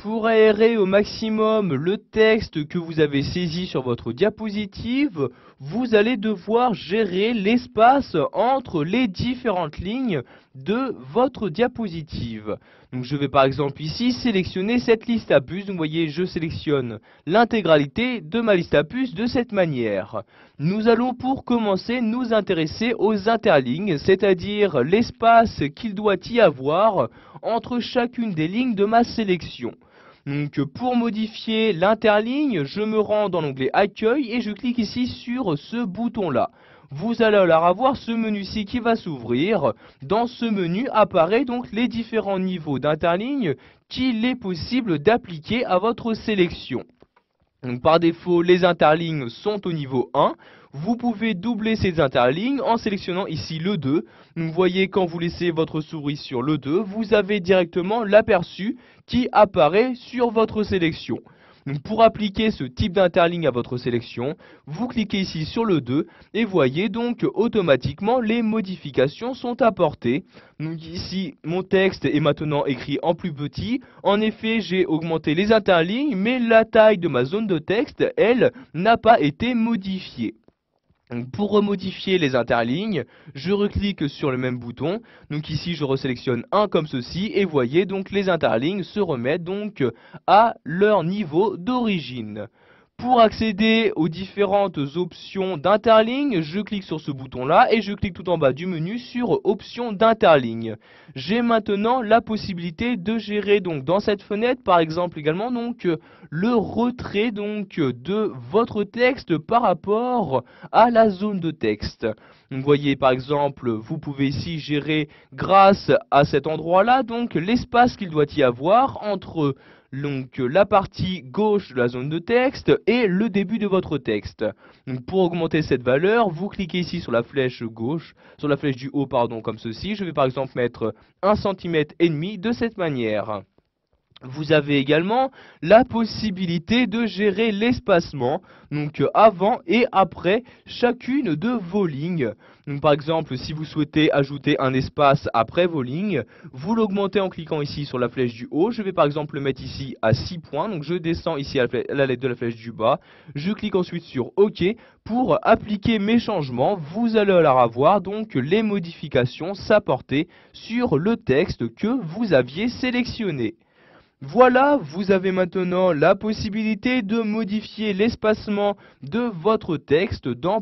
pour aérer au maximum le texte que vous avez saisi sur votre diapositive, vous allez devoir gérer l'espace entre les différentes lignes de votre diapositive. Donc je vais par exemple ici sélectionner cette liste à puces. Donc vous voyez, je sélectionne l'intégralité de ma liste à puces de cette manière. Nous allons pour commencer nous intéresser aux interlignes, c'est-à-dire l'espace qu'il doit y avoir entre chacune des lignes de ma sélection. Donc pour modifier l'interligne, je me rends dans l'onglet Accueil et je clique ici sur ce bouton-là. Vous allez alors avoir ce menu-ci qui va s'ouvrir. Dans ce menu apparaissent donc les différents niveaux d'interligne qu'il est possible d'appliquer à votre sélection. Donc par défaut, les interlignes sont au niveau 1. Vous pouvez doubler ces interlignes en sélectionnant ici le 2. Donc vous voyez, quand vous laissez votre souris sur le 2, vous avez directement l'aperçu qui apparaît sur votre sélection. Donc pour appliquer ce type d'interligne à votre sélection, vous cliquez ici sur le 2 et voyez donc automatiquement les modifications sont apportées. Donc ici, mon texte est maintenant écrit en plus petit. En effet, j'ai augmenté les interlignes, mais la taille de ma zone de texte, elle, n'a pas été modifiée. Donc pour remodifier les interlignes, je reclique sur le même bouton. Donc ici, je resélectionne un comme ceci et voyez donc les interlignes se remettent donc à leur niveau d'origine. Pour accéder aux différentes options d'interligne, je clique sur ce bouton-là et je clique tout en bas du menu sur Options d'interligne. J'ai maintenant la possibilité de gérer donc dans cette fenêtre, par exemple également donc le retrait donc de votre texte par rapport à la zone de texte. Donc, vous voyez par exemple, vous pouvez ici gérer grâce à cet endroit-là donc l'espace qu'il doit y avoir entre donc la partie gauche de la zone de texte et le début de votre texte. Donc pour augmenter cette valeur, vous cliquez ici sur la flèche gauche, sur la flèche du haut pardon, comme ceci. Je vais par exemple mettre 1,5 cm de cette manière. Vous avez également la possibilité de gérer l'espacement, donc avant et après chacune de vos lignes. Donc par exemple, si vous souhaitez ajouter un espace après vos lignes, vous l'augmentez en cliquant ici sur la flèche du haut. Je vais par exemple le mettre ici à 6 points, donc je descends ici à la lettre de la flèche du bas. Je clique ensuite sur OK pour appliquer mes changements. Vous allez alors avoir donc les modifications s'apporter sur le texte que vous aviez sélectionné. Voilà, vous avez maintenant la possibilité de modifier l'espacement de votre texte dans